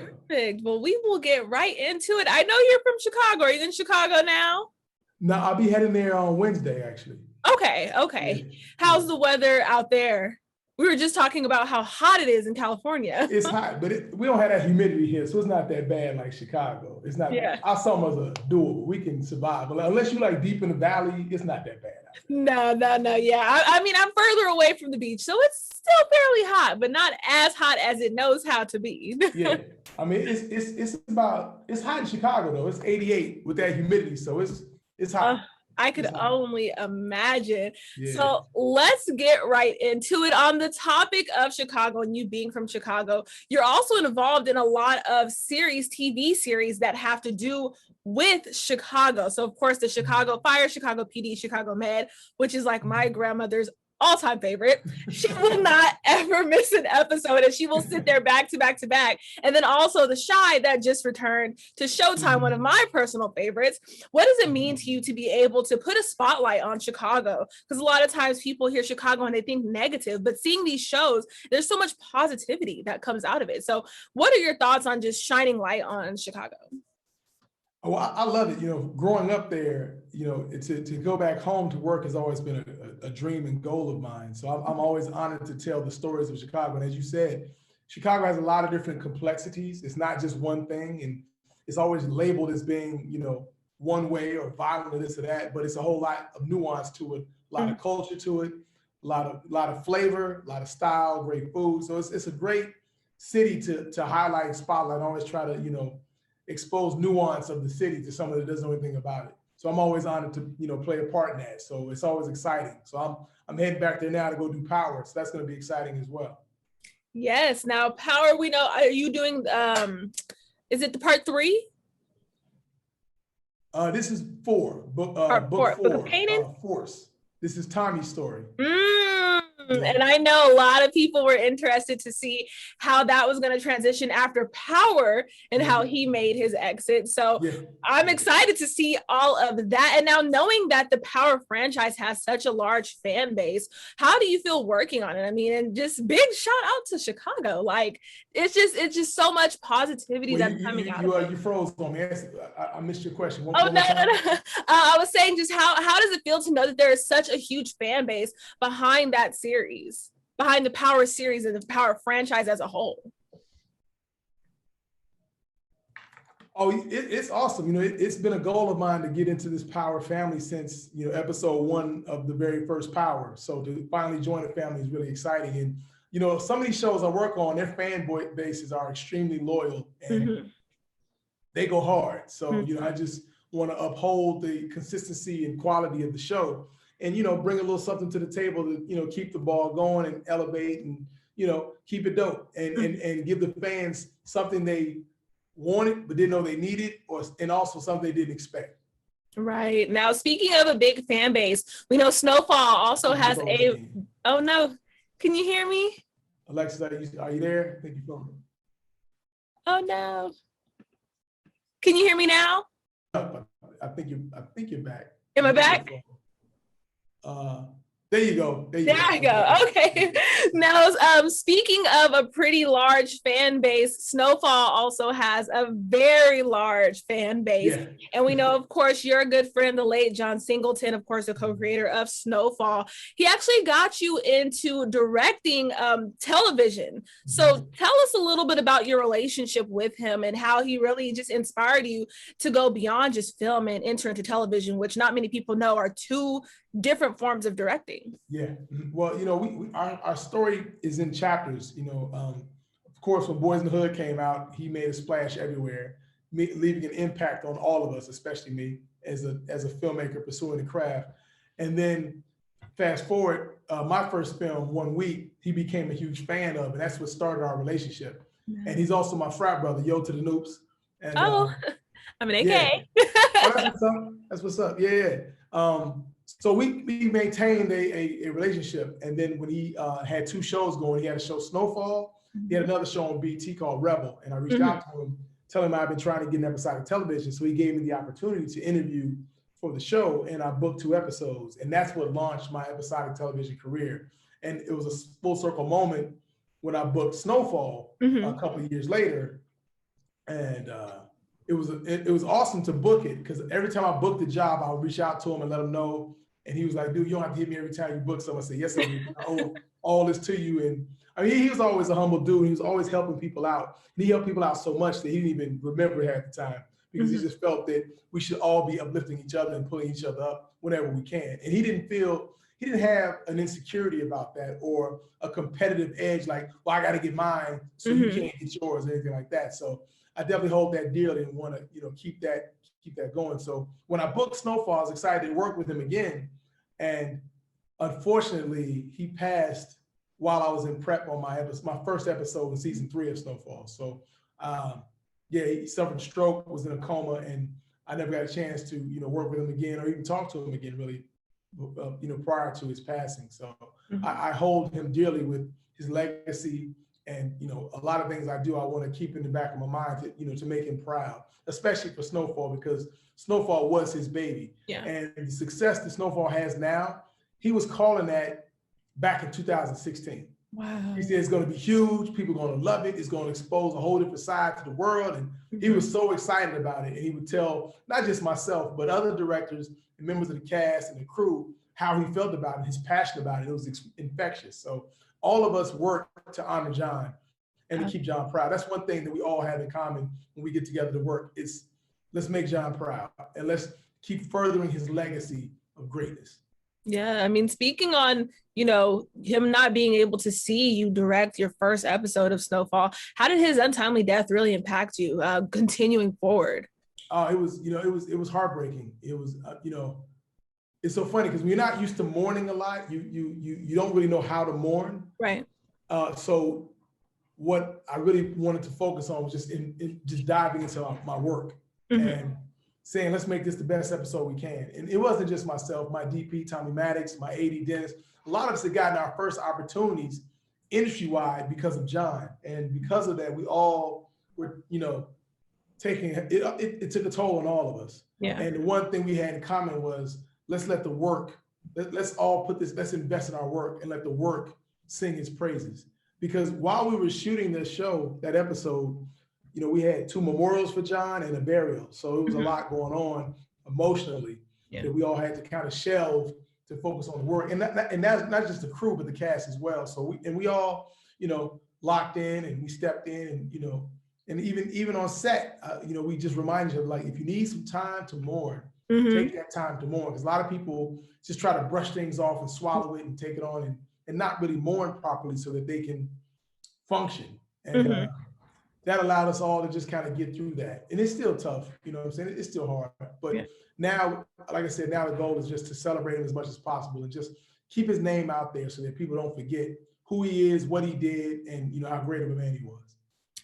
Perfect. Well, we will get right into it. I know you're from Chicago. Are you in Chicago now? No, I'll be heading there on Wednesday, actually. Okay. Yeah. How's the weather out there? We were just talking about how hot it is in California. It's hot, but we don't have that humidity here, so it's not that bad like Chicago. It's not. Yeah. Our summers are doable. We can survive, but unless you like deep in the valley, it's not that bad. No. Yeah, I mean, I'm further away from the beach, so it's still fairly hot, but not as hot as it knows how to be. Yeah, I mean, it's hot in Chicago though. It's 88 with that humidity, so it's hot. I could only imagine. Yeah. So let's get right into it. On the topic of Chicago and you being from Chicago, you're also involved in a lot of TV series that have to do with Chicago. So of course, the Chicago Fire, Chicago PD, Chicago Med, which is like my grandmother's all-time favorite. She will not ever miss an episode, and she will sit there back to back to back. And then also The Chi that just returned to Showtime, one of my personal favorites. What does it mean to you to be able to put a spotlight on Chicago? Because a lot of times people hear Chicago and they think negative, but seeing these shows, there's so much positivity that comes out of it. So what are your thoughts on just shining light on Chicago? Oh, I love it. You know, growing up there, you know, to go back home to work has always been a dream and goal of mine. So I'm always honored to tell the stories of Chicago. And as you said, Chicago has a lot of different complexities. It's not just one thing, and it's always labeled as being, you know, one way or violent or this or that. But it's a whole lot of nuance to it, a lot of culture to it, a lot of flavor, a lot of style, great food. So it's a great city to highlight and spotlight. I always try to, you know, expose nuance of the city to someone that doesn't know anything about it. So I'm always honored to, you know, play a part in that. So it's always exciting. So I'm heading back there now to go do Power. So that's going to be exciting as well. Yes. Now Power, we know, are you doing, is it the part 3? This is 4, book 4, Book of Painting? Force. This is Tommy's story. And I know a lot of people were interested to see how that was going to transition after Power and how he made his exit. So I'm excited to see all of that. And now knowing that the Power franchise has such a large fan base, how do you feel working on it? I mean, and just big shout out to Chicago. Like it's just so much positivity that's coming out. You froze on me. I missed your question. No. I was saying just how does it feel to know that there is such a huge fan base behind that series, behind the Power series and the Power franchise as a whole? Oh, it's awesome. You know, it's been a goal of mine to get into this Power family since, you know, episode 1 of the very first Power. So to finally join the family is really exciting. And, you know, some of these shows I work on, their fan bases are extremely loyal and they go hard. So, you know, I just want to uphold the consistency and quality of the show and, you know, bring a little something to the table to, you know, keep the ball going and elevate and, you know, keep it dope and give the fans something they wanted but didn't know they needed, and also something they didn't expect. Right. Now, speaking of a big fan base, we know Snowfall also has a... Oh, no. Can you hear me? Alexyz, are you there? I think you're phone. Oh, no. Can you hear me now? I think you're back. Am I back? There you go. There you go. Okay. Now, speaking of a pretty large fan base, Snowfall also has a very large fan base. Yeah. And we know, of course, you're a good friend, the late John Singleton, of course, the co-creator of Snowfall. He actually got you into directing television. So tell us a little bit about your relationship with him and how he really just inspired you to go beyond just film and enter into television, which not many people know are two different forms of directing. Yeah, well, you know, our story is in chapters. You know, of course, when Boys in the Hood came out, he made a splash everywhere, leaving an impact on all of us, especially me as a filmmaker pursuing the craft. And then fast forward, my first film, 1 Week, he became a huge fan of, and that's what started our relationship. And he's also my frat brother, Yo to the Noops. And, I'm an AK. Yeah. That's what's up. Yeah. So we maintained a relationship, and then when he had 2 shows going, he had a show Snowfall, he had another show on BT called Rebel, and I reached out to him, telling him I've been trying to get an episodic television, so he gave me the opportunity to interview for the show, and I booked 2 episodes, and that's what launched my episodic television career. And it was a full circle moment when I booked Snowfall a couple of years later And it was awesome to book it, because every time I booked the job, I would reach out to him and let him know. And he was like, dude, you don't have to hit me every time you book someone. I said, yes, I do. I owe all this to you. And I mean, he was always a humble dude. He was always helping people out. And he helped people out so much that he didn't even remember it half the time, because he just felt that we should all be uplifting each other and pulling each other up whenever we can. And he didn't have an insecurity about that, or a competitive edge, like, well, I got to get mine, so you can't get yours, or anything like that. So I definitely hold that dearly and want to, keep that going. So when I booked Snowfall, I was excited to work with him again. And unfortunately, he passed while I was in prep on my first episode in season 3 of Snowfall. So he suffered a stroke, was in a coma, and I never got a chance to, work with him again or even talk to him again, really, prior to his passing. So I hold him dearly with his legacy. And, a lot of things I do, I want to keep in the back of my mind to make him proud, especially for Snowfall, because Snowfall was his baby. Yeah. And the success that Snowfall has now, he was calling that back in 2016. Wow. He said it's going to be huge. People are going to love it. It's going to expose a whole different side to the world. And he was so excited about it. And he would tell not just myself, but other directors and members of the cast and the crew how he felt about it, his passion about it. It was infectious. So all of us work to honor John and to keep John proud. That's one thing that we all have in common when we get together to work. It's let's make John proud, and let's keep furthering his legacy of greatness. Yeah, I mean, speaking on, him not being able to see you direct your first episode of Snowfall, how did his untimely death really impact you continuing forward? It was heartbreaking. It was, it's so funny because when you're not used to mourning a lot, you don't really know how to mourn. Right. So what I really wanted to focus on was just just diving into my work and saying, let's make this the best episode we can. And it wasn't just myself, my DP, Tommy Maddox, my AD, Dennis. A lot of us had gotten our first opportunities industry-wide because of John. And because of that, we all were, taking, it took a toll on all of us. Yeah. And the one thing we had in common was, let's let the work, let's all let's invest in our work and let the work sing his praises. Because while we were shooting this show, that episode, we had 2 memorials for John and a burial. So it was a lot going on emotionally that we all had to kind of shelve to focus on the work. And that's not just the crew, but the cast as well. So we all, locked in and we stepped in and, even on set, we just reminded you, like, if you need some time to mourn, take that time to mourn. Because a lot of people just try to brush things off and swallow it and take it on and not really mourn properly so that they can function. And that allowed us all to just kind of get through that. And it's still tough, you know what I'm saying? It's still hard. But now, like I said, now the goal is just to celebrate him as much as possible and just keep his name out there so that people don't forget who he is, what he did, and how great of a man he was.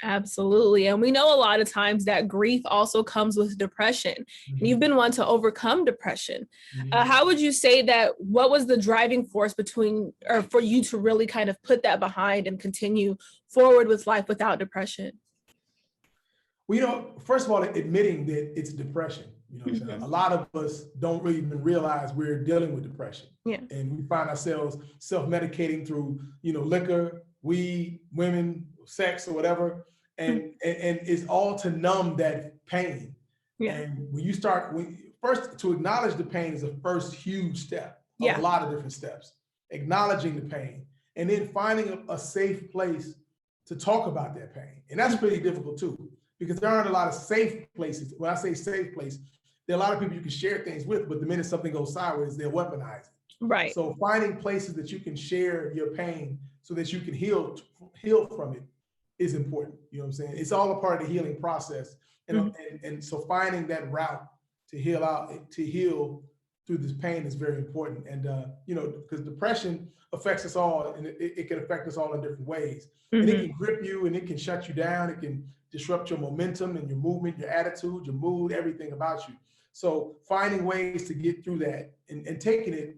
Absolutely. And we know a lot of times that grief also comes with depression. And you've been one to overcome depression. How would you say what was the driving force for you to really kind of put that behind and continue forward with life without depression? Well, first of all, admitting that it's depression. A lot of us don't really even realize we're dealing with depression. Yeah. And we find ourselves self-medicating through, liquor, weed, women, sex, or whatever. And it's all to numb that pain. Yeah. And when you first to acknowledge the pain is the first huge step of a lot of different steps. Acknowledging the pain and then finding a safe place to talk about that pain. And that's pretty difficult too, because there aren't a lot of safe places. When I say safe place, there are a lot of people you can share things with, but the minute something goes sideways, they'll weaponize it. Right. So finding places that you can share your pain so that you can heal from it is important. You know what I'm saying? It's all a part of the healing process. And so finding that route to heal through this pain is very important. And, because depression affects us all, and it can affect us all in different ways. And it can grip you and it can shut you down. It can disrupt your momentum and your movement, your attitude, your mood, everything about you. So finding ways to get through that and taking it,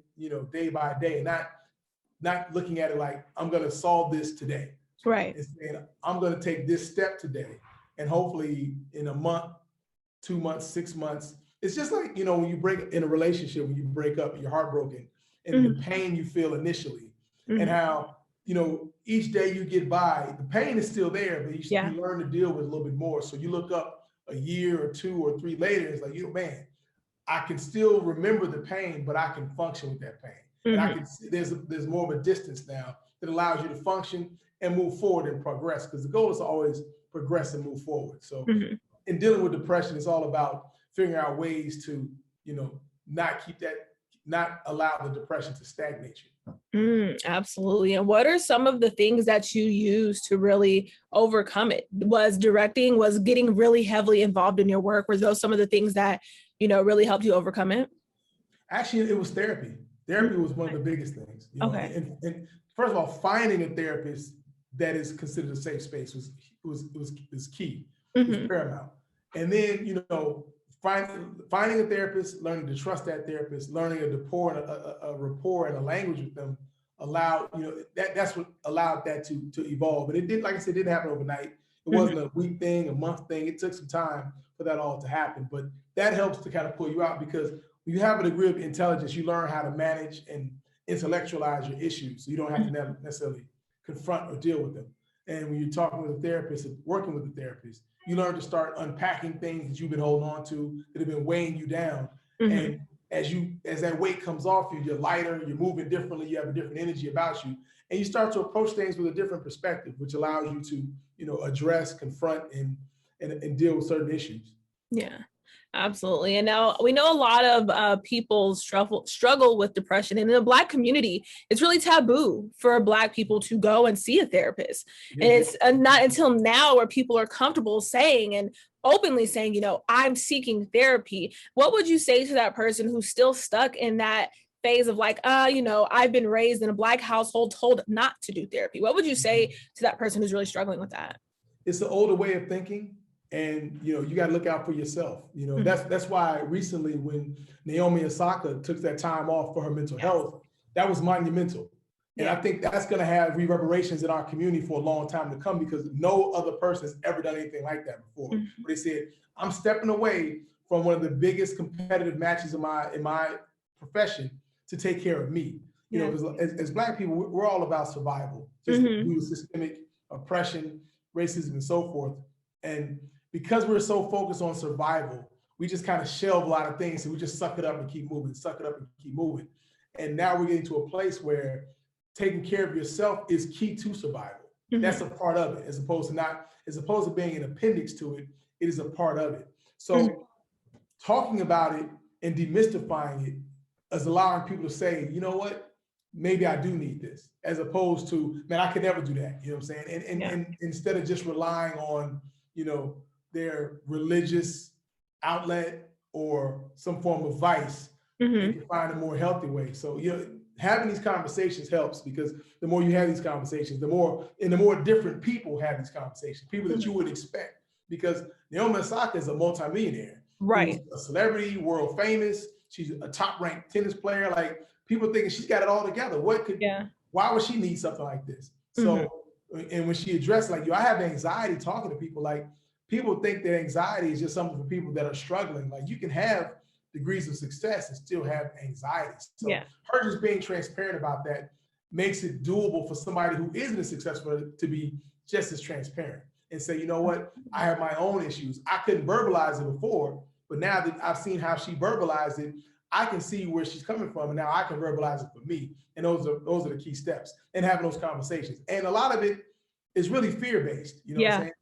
day by day, not looking at it like, I'm going to solve this today. Right. It's saying, I'm going to take this step today. And hopefully in a month, 2 months, 6 months, it's just like, when you break in a relationship, when you break up and you're heartbroken and the pain you feel initially and how, each day you get by, the pain is still there, but you learn to deal with it a little bit more. So you look up a year or 2 or 3 later, it's like, man, I can still remember the pain, but I can function with that pain. And I can see there's more of a distance now that allows you to function and move forward and progress, because the goal is to always progress and move forward. So in dealing with depression, it's all about figuring out ways to, not allow the depression to stagnate you. Absolutely. And what are some of the things that you use to really overcome it? Was directing, was getting really heavily involved in your work? Were those some of the things that, really helped you overcome it? Actually, it was therapy. Therapy was one of the biggest things. Okay. And first of all, finding a therapist that is considered a safe space was key, was paramount. And then, finding a therapist, learning to trust that therapist, learning a rapport and a language with them allowed, that's what allowed that to evolve. But it did, like I said, it didn't happen overnight. It wasn't a week thing, a month thing. It took some time for that all to happen. But that helps to kind of pull you out, because when you have a degree of intelligence, you learn how to manage and intellectualize your issues. So you don't have to necessarily confront or deal with them. And when you're talking with a therapist and working with a therapist, you learn to start unpacking things that you've been holding on to that have been weighing you down. And as that weight comes off you, you're lighter, you're moving differently, you have a different energy about you, and you start to approach things with a different perspective, which allows you to, address, confront, and deal with certain issues. Yeah. Absolutely. And now we know a lot of people struggle with depression. And in the Black community, it's really taboo for Black people to go and see a therapist. And it's not until now where people are comfortable saying and openly saying, I'm seeking therapy. What would you say to that person who's still stuck in that phase of like, I've been raised in a Black household told not to do therapy? What would you say to that person who's really struggling with that? It's the older way of thinking. And, you got to look out for yourself. That's why recently when Naomi Osaka took that time off for her mental health, that was monumental. And I think that's going to have reverberations in our community for a long time to come, because no other person has ever done anything like that before. Where they said, I'm stepping away from one of the biggest competitive matches in my profession to take care of me. Because as Black people, we're all about survival, just due to systemic oppression, racism, and so forth. And because we're so focused on survival, we just kind of shelve a lot of things, and we just suck it up and keep moving, And now we're getting to a place where taking care of yourself is key to survival. That's a part of it, as opposed to being an appendix to it. It is a part of it. So talking about it and demystifying it is allowing people to say, you know what, maybe I do need this, as opposed to, man, I could never do that. You know what I'm saying? And instead of just relying on, their religious outlet or some form of vice, they can find a more healthy way. So, having these conversations helps, because the more you have these conversations, the more different people have these conversations, people that you would expect, because Naomi Osaka is a multimillionaire, right? A celebrity, world famous. She's a top ranked tennis player. Like, people thinking she's got it all together. Why would she need something like this? So, and when she addressed, like, I have anxiety talking to people, like, people think that anxiety is just something for people that are struggling. Like, you can have degrees of success and still have anxiety. So her just being transparent about that makes it doable for somebody who isn't as successful to be just as transparent and say, you know what, I have my own issues. I couldn't verbalize it before, but now that I've seen how she verbalized it, I can see where she's coming from, and now I can verbalize it for me. And those are the key steps in having those conversations. And a lot of it is really fear-based. What I'm saying?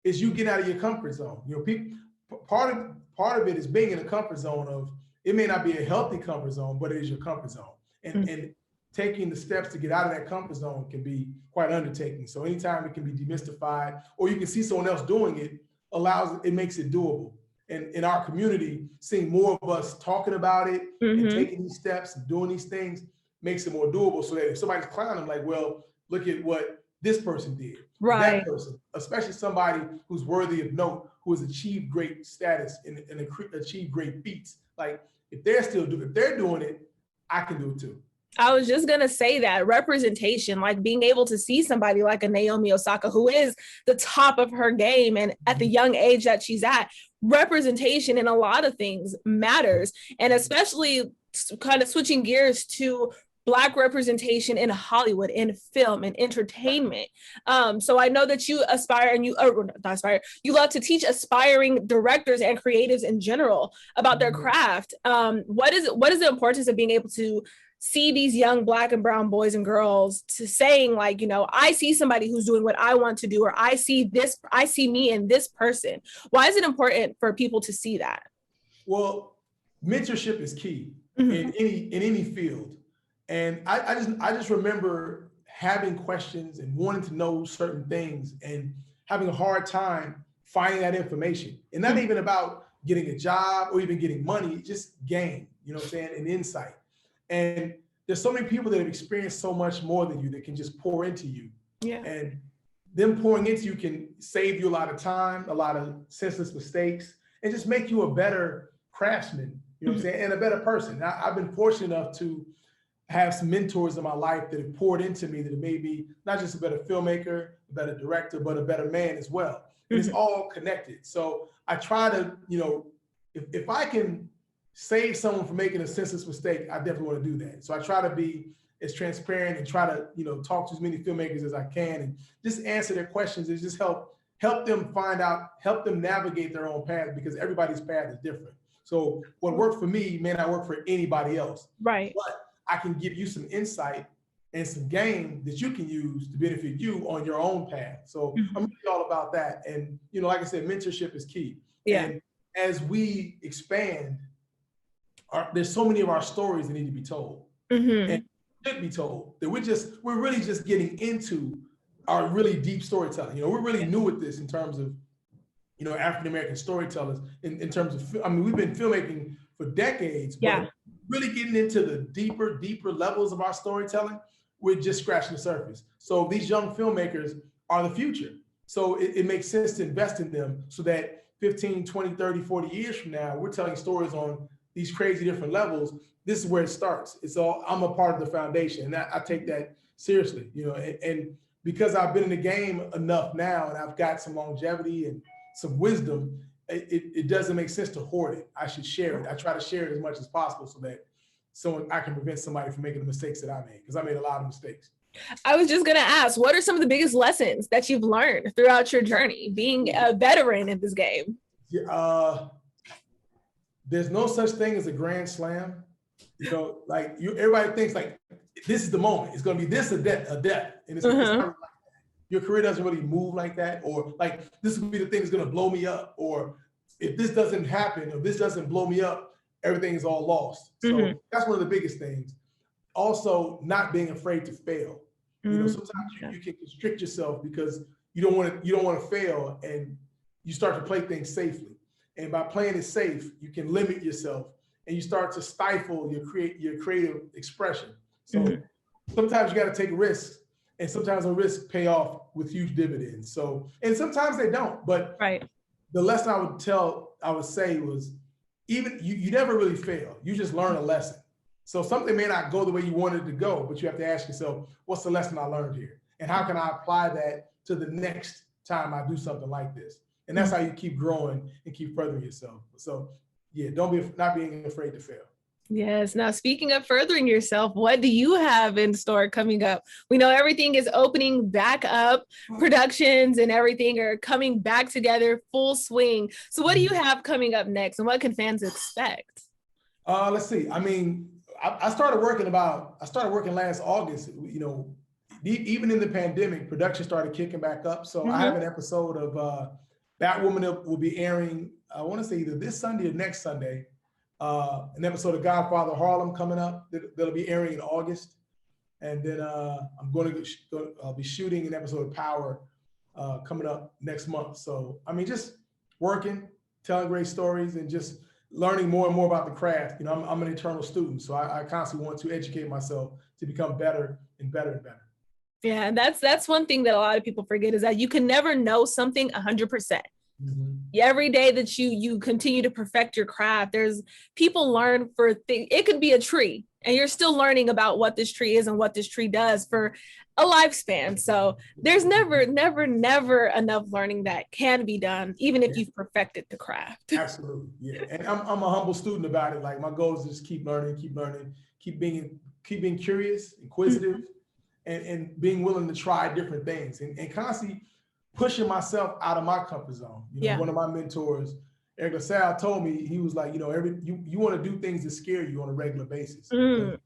Is you get out of your comfort zone. People, part of it is being in a comfort zone of, it may not be a healthy comfort zone, but it is your comfort zone. And taking the steps to get out of that comfort zone can be quite an undertaking. So anytime it can be demystified, or you can see someone else doing it, it makes it doable. And in our community, seeing more of us talking about it and taking these steps and doing these things makes it more doable, so that if somebody's clowning, like, well, look at what this person did. Right. That person, especially somebody who's worthy of note, who has achieved great status and achieved great feats. Like, if they're doing it, I can do it too. I was just going to say that representation, like being able to see somebody like a Naomi Osaka, who is the top of her game and at the young age that she's at, representation in a lot of things matters. And especially kind of switching gears to Black representation in Hollywood, in film, and entertainment. So I know that you aspire and you love to teach aspiring directors and creatives in general about their craft. What is the importance of being able to see these young Black and brown boys and girls to saying, like, you know, I see somebody who's doing what I want to do, or I see me in this person? Why is it important for people to see that? Well, mentorship is key in any field. And I just remember having questions and wanting to know certain things and having a hard time finding that information. And not even about getting a job or even getting money, just gain, you know what I'm saying, and insight. And there's so many people that have experienced so much more than you that can just pour into you. Yeah. And them pouring into you can save you a lot of time, a lot of senseless mistakes, and just make you a better craftsman, you know what I'm saying, and a better person. I've been fortunate enough to have some mentors in my life that have poured into me, that have made me not just a better filmmaker, a better director, but a better man as well. And it's all connected. So I try to, you know, if I can save someone from making a senseless mistake, I definitely want to do that. So I try to be as transparent and try to, you know, talk to as many filmmakers as I can and just answer their questions and just help them find out, help them navigate their own path, because everybody's path is different. So what worked for me may not work for anybody else. Right. But I can give you some insight and some game that you can use to benefit you on your own path. So I'm really all about that. And, you know, like I said, mentorship is key. Yeah. And as we expand, there's so many of our stories that need to be told and should be told, that we're really just getting into our really deep storytelling. You know, we're really new at this in terms of, you know, African-American storytellers in terms of, I mean, we've been filmmaking for decades, but really getting into the deeper levels of our storytelling, we're just scratching the surface. So these young filmmakers are the future. So it makes sense to invest in them so that 15, 20, 30, 40 years from now, we're telling stories on these crazy different levels. This is where it starts. I'm a part of the foundation, and I take that seriously, you know, and because I've been in the game enough now and I've got some longevity and some wisdom, it doesn't make sense to hoard it. I should share it. I try to share it as much as possible so that I can prevent somebody from making the mistakes that I made, because I made a lot of mistakes. I was just going to ask, what are some of the biggest lessons that you've learned throughout your journey being a veteran in this game? There's no such thing as a grand slam. You know, like everybody thinks like this is the moment. It's going to be this or death, and it's not like that. Your career doesn't really move like that, or like this will be the thing that's going to blow me up, or if this doesn't happen, or this doesn't blow me up, everything is all lost. So that's one of the biggest things. Also, not being afraid to fail. You know, sometimes you can constrict yourself because you don't want to fail, and you start to play things safely. And by playing it safe, you can limit yourself, and you start to stifle your creative expression. So sometimes you got to take risks, and sometimes the risks pay off with huge dividends. So, and sometimes they don't. But the lesson I would say was, even you never really fail. You just learn a lesson. So something may not go the way you wanted it to go, but you have to ask yourself, what's the lesson I learned here? And how can I apply that to the next time I do something like this? And that's how you keep growing and keep furthering yourself. So yeah, not being afraid to fail. Yes. Now, speaking of furthering yourself, what do you have in store coming up? We know everything is opening back up. Productions and everything are coming back together full swing. So what do you have coming up next, and what can fans expect? Let's see. I mean, I started working last August. You know, even in the pandemic, production started kicking back up. So I have an episode of Batwoman that will be airing, I want to say either this Sunday or next Sunday. An episode of Godfather Harlem coming up that'll be airing in August. And then I'll be shooting an episode of Power coming up next month. So, I mean, just working, telling great stories, and just learning more and more about the craft. You know, I'm an eternal student, so I constantly want to educate myself to become better and better and better. Yeah, and that's one thing that a lot of people forget, is that you can never know something 100%. Every day that you continue to perfect your craft, there's people learn for things. It could be a tree. And you're still learning about what this tree is and what this tree does for a lifespan. So there's never enough learning that can be done, even if you've perfected the craft. Absolutely, yeah. And I'm a humble student about it. Like my goal is just keep learning, keep being curious, inquisitive, and being willing to try different things and constantly pushing myself out of my comfort zone. You know, one of my mentors, Alexyz, told me, he was like, you know, you want to do things that scare you on a regular basis. When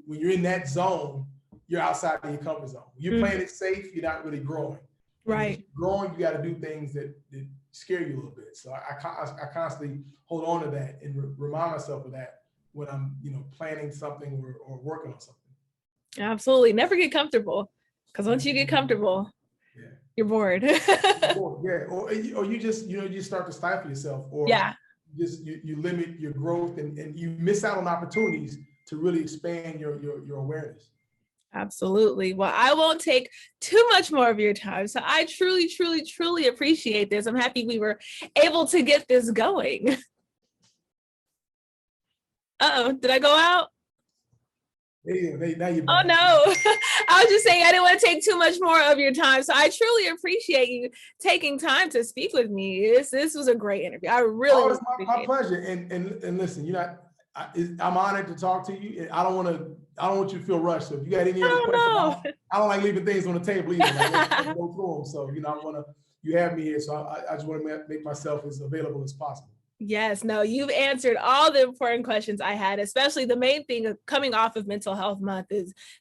you're in that zone, you're outside of your comfort zone. When you're playing it safe, you're not really growing. Right. Growing, you got to do things that scare you a little bit. So I constantly hold on to that and remind myself of that when I'm, you know, planning something or working on something. Absolutely. Never get comfortable, because once you get comfortable, you're bored. Or you just, you know, you start to stifle yourself, or you limit your growth and you miss out on opportunities to really expand your awareness. Absolutely. Well, I won't take too much more of your time. So I truly appreciate this. I'm happy we were able to get this going. Uh-oh, did I go out? Now you're oh no. I was just saying I didn't want to take too much more of your time. So I truly appreciate you taking time to speak with me. This was a great interview. I really it's my pleasure. And listen, you know, I'm honored to talk to you. I don't want you to feel rushed. So if you got any other questions, I don't like leaving things on the table either. Let's go through them. So, you know, you have me here. So I just want to make myself as available as possible. Yes, no, you've answered all the important questions I had, especially the main thing of coming off of Mental Health Month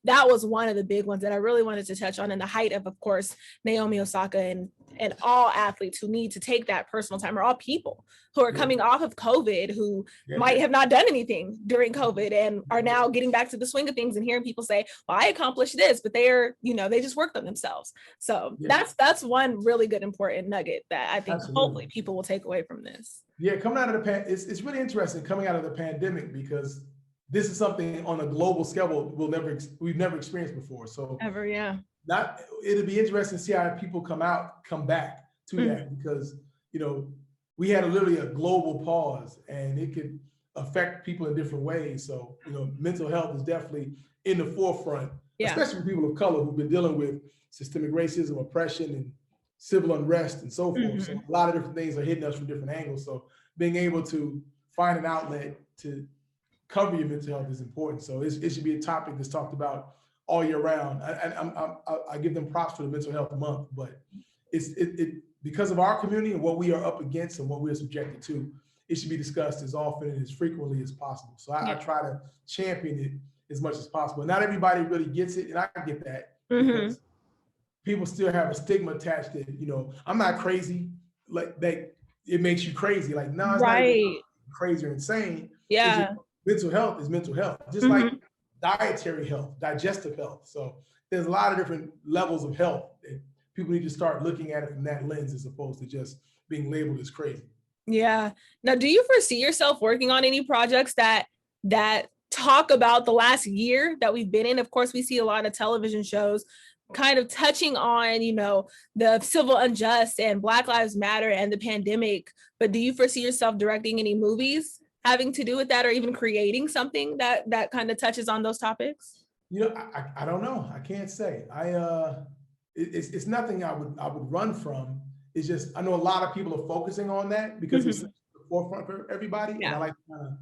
that was one of the big ones that I really wanted to touch on, in the height of course, Naomi Osaka and all athletes who need to take that personal time, or all people who are coming off of COVID, who might have not done anything during COVID and are now getting back to the swing of things and hearing people say, well, I accomplished this, but they just worked on themselves. So that's one really good, important nugget that I think hopefully people will take away from this. Yeah, coming out of it's really interesting coming out of the pandemic, because this is something on a global scale we've never experienced before. So it'll be interesting to see how people come back to that, because, you know, we had literally a global pause and it could affect people in different ways. So, you know, mental health is definitely in the forefront, especially for people of color who've been dealing with systemic racism, oppression, and civil unrest and so forth. So a lot of different things are hitting us from different angles. So being able to find an outlet to cover your mental health is important. So it should be a topic that's talked about all year round. I give them props for the Mental Health Month, but it because of our community and what we are up against and what we're subjected to, it should be discussed as often and as frequently as possible. So I try to champion it as much as possible. Not everybody really gets it, and I get that, because people still have a stigma attached to, you know, I'm not crazy, like that it makes you crazy. Like, no, it's not even crazy or insane. Mental health is mental health, just like dietary health, digestive health. So there's a lot of different levels of health, and people need to start looking at it from that lens as opposed to just being labeled as crazy. Yeah. Now, do you foresee yourself working on any projects that talk about the last year that we've been in? Of course, we see a lot of television shows kind of touching on, you know, the civil unrest and Black Lives Matter and the pandemic, but do you foresee yourself directing any movies having to do with that, or even creating something that kind of touches on those topics? You know, I don't know. I can't say. It's nothing I would run from. It's just, I know a lot of people are focusing on that because it's the forefront for everybody. And I like to kind of,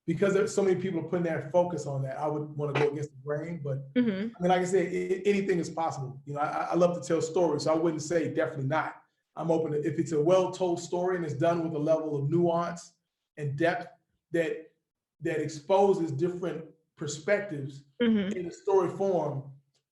because there's so many people putting that focus on that, I would want to go against the grain. But I mean, like I said, anything is possible. You know, I love to tell stories, so I wouldn't say definitely not. I'm open to, if it's a well-told story and it's done with a level of nuance and depth that exposes different perspectives in a story form,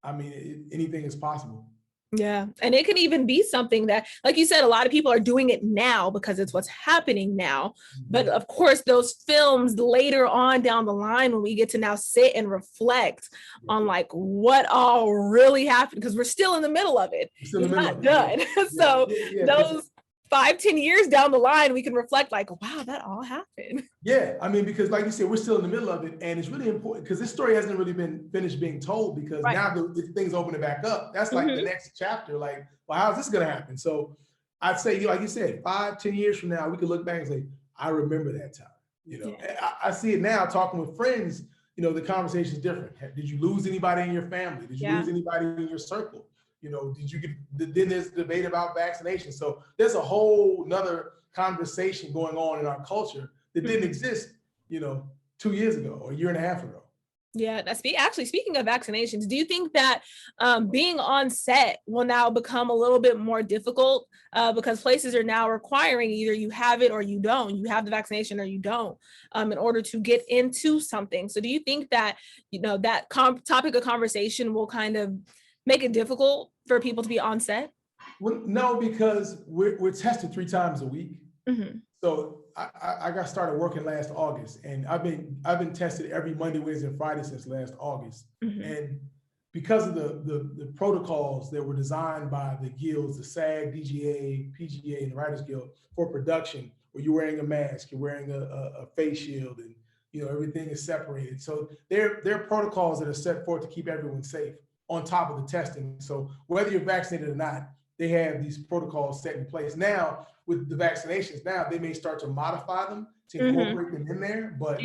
I mean, anything is possible. Yeah. And it can even be something that, like you said, a lot of people are doing it now because it's what's happening now. But of course, those films later on down the line, when we get to now sit and reflect on like what all really happened, because we're still in the middle of it. It's not done. So those 5-10 years down the line, we can reflect like, wow, that all happened. Yeah, I mean, because like you said, we're still in the middle of it, and it's really important because this story hasn't really been finished being told, because now the things opening back up, that's like the next chapter. Like, well, how's this going to happen? So I'd say, like you said, 5-10 years from now, we could look back and say, I remember that time. You know, I see it now talking with friends, you know, the conversation is different. Did you lose anybody in your family? Did you lose anybody in your circle? You know, then there's debate about vaccination. So there's a whole nother conversation going on in our culture that didn't exist, you know, 2 years ago or a year and a half ago. Yeah, actually, speaking of vaccinations, do you think that being on set will now become a little bit more difficult because places are now requiring either you have it or you don't, you have the vaccination or you don't, in order to get into something? So do you think that, you know, that topic of conversation will kind of make it difficult for people to be on set? Well, no, because we're tested 3 times a week. So I got started working last August, and I've been tested every Monday, Wednesday, and Friday since last August. And because of the protocols that were designed by the guilds, the SAG, DGA, PGA, and the Writers Guild for production, where you're wearing a mask, you're wearing a face shield, and you know everything is separated. So there are protocols that are set forth to keep everyone safe on top of the testing. So whether you're vaccinated or not, they have these protocols set in place. Now, with the vaccinations, now they may start to modify them to incorporate them in there, but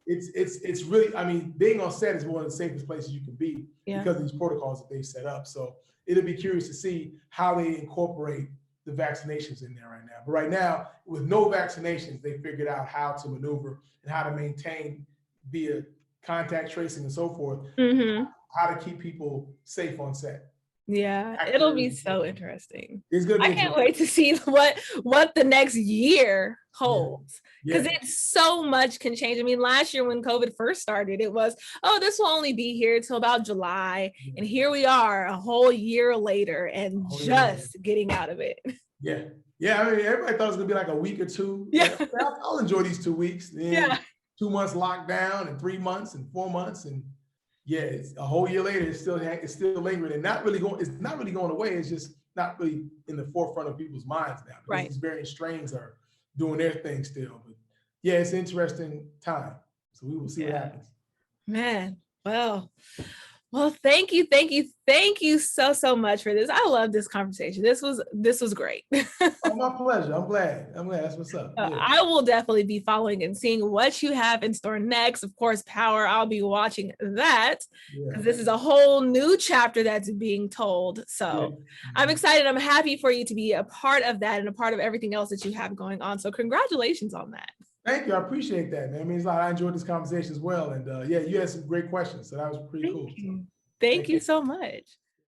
it's really, I mean, being on set is one of the safest places you can be because of these protocols that they set up. So it'll be curious to see how they incorporate the vaccinations in there right now. But right now, with no vaccinations, they figured out how to maneuver and how to maintain via contact tracing and so forth, how to keep people safe on set. Yeah, it'll be so interesting. It's gonna be I can't wait to see what the next year holds, because it's so much can change. I mean, last year when COVID first started, it was, oh, this will only be here till about July, and here we are a whole year later and just getting out of it. I mean, everybody thought it was gonna be like a week or two. I'll enjoy these 2 weeks. Then 2 months lockdown and 3 months and 4 months and. It's a whole year later. It's still lingering and not really going. It's not really going away. It's just not really in the forefront of people's minds now. Because these variant strains are doing their thing still. But it's an interesting time. So we will see what happens. Man, well, thank you so much for this. I love this conversation. This was great. Oh, my pleasure. I'm glad. That's what's up. I will definitely be following and seeing what you have in store next. Of course, Power, I'll be watching that because this is a whole new chapter that's being told. So I'm excited. I'm happy for you to be a part of that and a part of everything else that you have going on. So congratulations on that. Thank you. I appreciate that, man. It means a lot. I enjoyed this conversation as well. And you had some great questions. So that was pretty cool. Thank you so much.